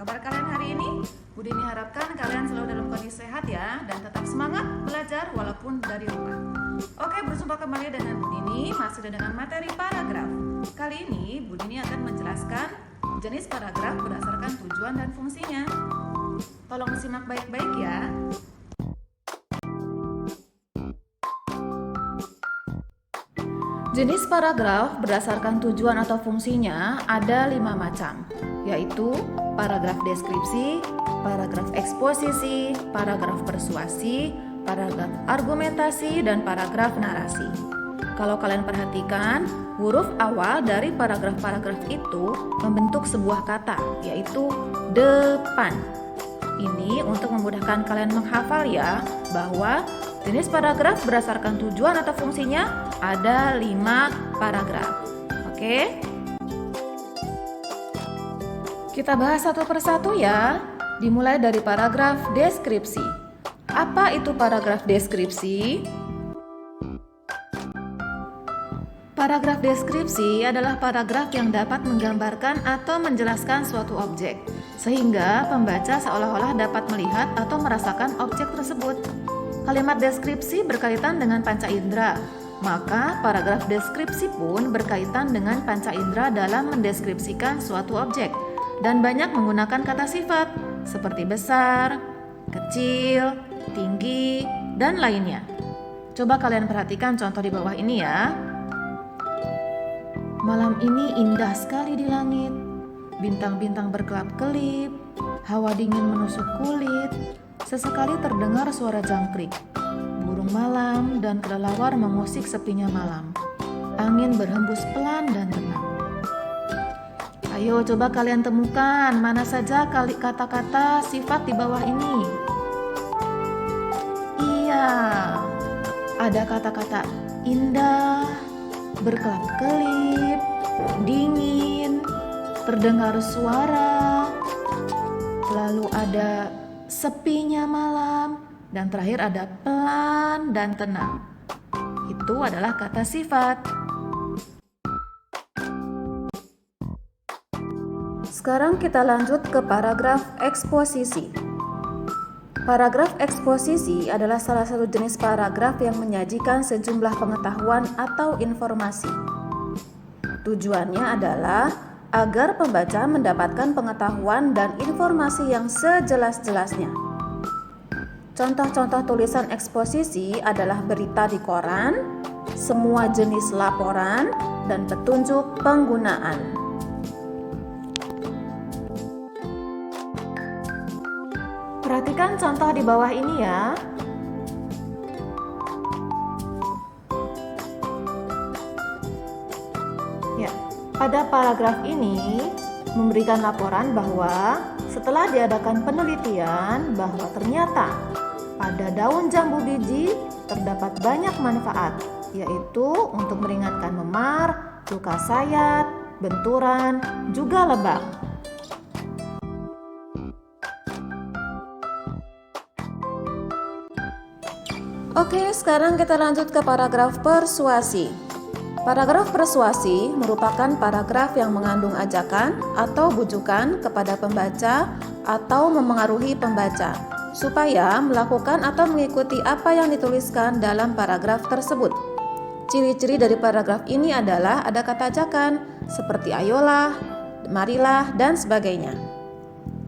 kabar kalian hari ini? Budini harapkan kalian selalu dalam kondisi sehat ya, dan tetap semangat belajar walaupun dari rumah. Oke, berjumpa kembali dengan Budini, masih dengan materi paragraf. Kali ini Budini akan menjelaskan jenis paragraf berdasarkan tujuan dan fungsinya. Tolong simak baik-baik ya. Jenis paragraf berdasarkan tujuan atau fungsinya ada 5 macam, yaitu paragraf deskripsi, paragraf eksposisi, paragraf persuasi, paragraf argumentasi, dan paragraf narasi. Kalau kalian perhatikan, huruf awal dari paragraf-paragraf itu membentuk sebuah kata, yaitu depan. Ini untuk memudahkan kalian menghafal ya, bahwa jenis paragraf berdasarkan tujuan atau fungsinya ada 5 paragraf. Oke? Kita bahas satu persatu ya. Dimulai dari paragraf deskripsi. Apa itu paragraf deskripsi? Paragraf deskripsi adalah paragraf yang dapat menggambarkan atau menjelaskan suatu objek, sehingga pembaca seolah-olah dapat melihat atau merasakan objek tersebut. Kalimat deskripsi berkaitan dengan panca indera, maka paragraf deskripsi pun berkaitan dengan panca indera dalam mendeskripsikan suatu objek dan banyak menggunakan kata sifat seperti besar, kecil, tinggi, dan lainnya. Coba kalian perhatikan contoh di bawah ini ya. Malam ini indah sekali di langit, bintang-bintang berkelap-kelip, hawa dingin menusuk kulit, sesekali terdengar suara jangkrik, burung malam dan kelelawar mengusik sepinya malam. Angin berhembus pelan dan tenang. Ayo coba kalian temukan mana saja kata-kata sifat di bawah ini. Iya, ada kata-kata indah, berkelap-kelip, dingin, terdengar suara, lalu ada sepinya malam, dan terakhir ada pelan dan tenang. Itu adalah kata sifat. Sekarang kita lanjut ke paragraf eksposisi. Paragraf eksposisi adalah salah satu jenis paragraf yang menyajikan sejumlah pengetahuan atau informasi. Tujuannya adalah agar pembaca mendapatkan pengetahuan dan informasi yang sejelas-jelasnya. Contoh-contoh tulisan eksposisi adalah berita di koran, semua jenis laporan, dan petunjuk penggunaan. Perhatikan contoh di bawah ini ya. Ya, pada paragraf ini memberikan laporan bahwa setelah diadakan penelitian bahwa ternyata pada daun jambu biji terdapat banyak manfaat, yaitu untuk meringankan memar, luka sayat, benturan, juga lebam. Oke, sekarang kita lanjut ke paragraf persuasi. Paragraf persuasi merupakan paragraf yang mengandung ajakan atau bujukan kepada pembaca atau memengaruhi pembaca supaya melakukan atau mengikuti apa yang dituliskan dalam paragraf tersebut. Ciri-ciri dari paragraf ini adalah ada kata ajakan seperti ayolah, marilah, dan sebagainya.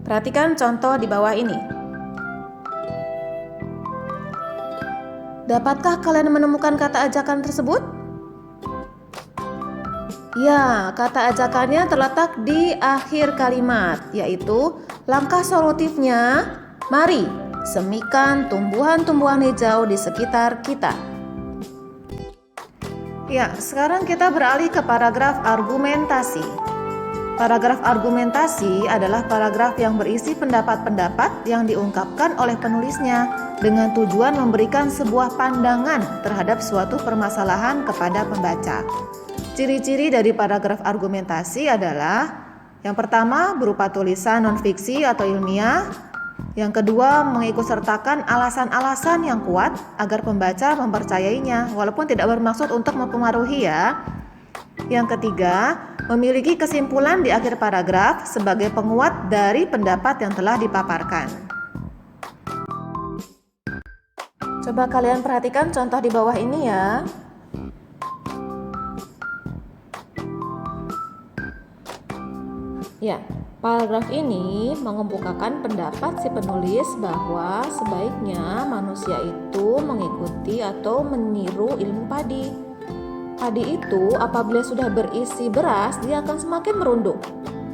Perhatikan contoh di bawah ini. Dapatkah kalian menemukan kata ajakan tersebut? Ya, kata ajakannya terletak di akhir kalimat, yaitu langkah solutifnya, mari semikan tumbuhan-tumbuhan hijau di sekitar kita. Ya, sekarang kita beralih ke paragraf argumentasi. Paragraf argumentasi adalah paragraf yang berisi pendapat-pendapat yang diungkapkan oleh penulisnya dengan tujuan memberikan sebuah pandangan terhadap suatu permasalahan kepada pembaca. Ciri-ciri dari paragraf argumentasi adalah yang pertama berupa tulisan non-fiksi atau ilmiah, yang kedua mengikutsertakan alasan-alasan yang kuat agar pembaca mempercayainya walaupun tidak bermaksud untuk mempengaruhi ya. Yang ketiga, memiliki kesimpulan di akhir paragraf sebagai penguat dari pendapat yang telah dipaparkan. Coba kalian perhatikan contoh di bawah ini ya. Ya, paragraf ini mengemukakan pendapat si penulis bahwa sebaiknya manusia itu mengikuti atau meniru ilmu padi. Padi itu apabila sudah berisi beras, dia akan semakin merunduk.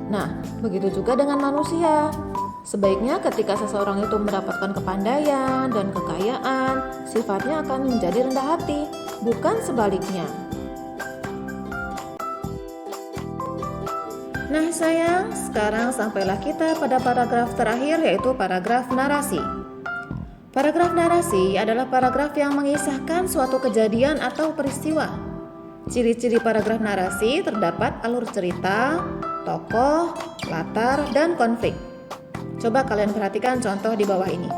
Nah, begitu juga dengan manusia. Sebaiknya ketika seseorang itu mendapatkan kepandaian dan kekayaan, sifatnya akan menjadi rendah hati, bukan sebaliknya. Nah sayang, sekarang sampailah kita pada paragraf terakhir, yaitu paragraf narasi. Paragraf narasi adalah paragraf yang mengisahkan suatu kejadian atau peristiwa. Ciri-ciri paragraf narasi terdapat alur cerita, tokoh, latar, dan konflik. Coba kalian perhatikan contoh di bawah ini.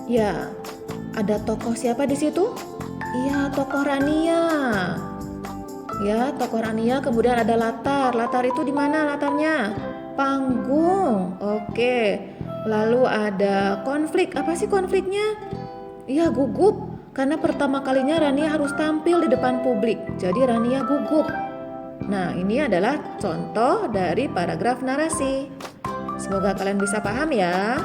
Ya, ada tokoh siapa di situ? Iya, tokoh Rania. Ya, tokoh Rania, kemudian ada latar. Latar itu di mana latarnya? Panggung. Oke. Lalu ada konflik. Apa sih konfliknya? Iya, gugup. Karena pertama kalinya Rania harus tampil di depan publik. Jadi Rania gugup. Nah, ini adalah contoh dari paragraf narasi. Semoga kalian bisa paham ya.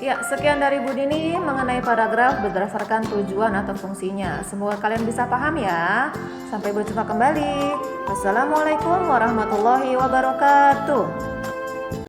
Ya, sekian dari Bu Dini mengenai paragraf berdasarkan tujuan atau fungsinya. Semoga kalian bisa paham ya. Sampai berjumpa kembali. Wassalamualaikum warahmatullahi wabarakatuh.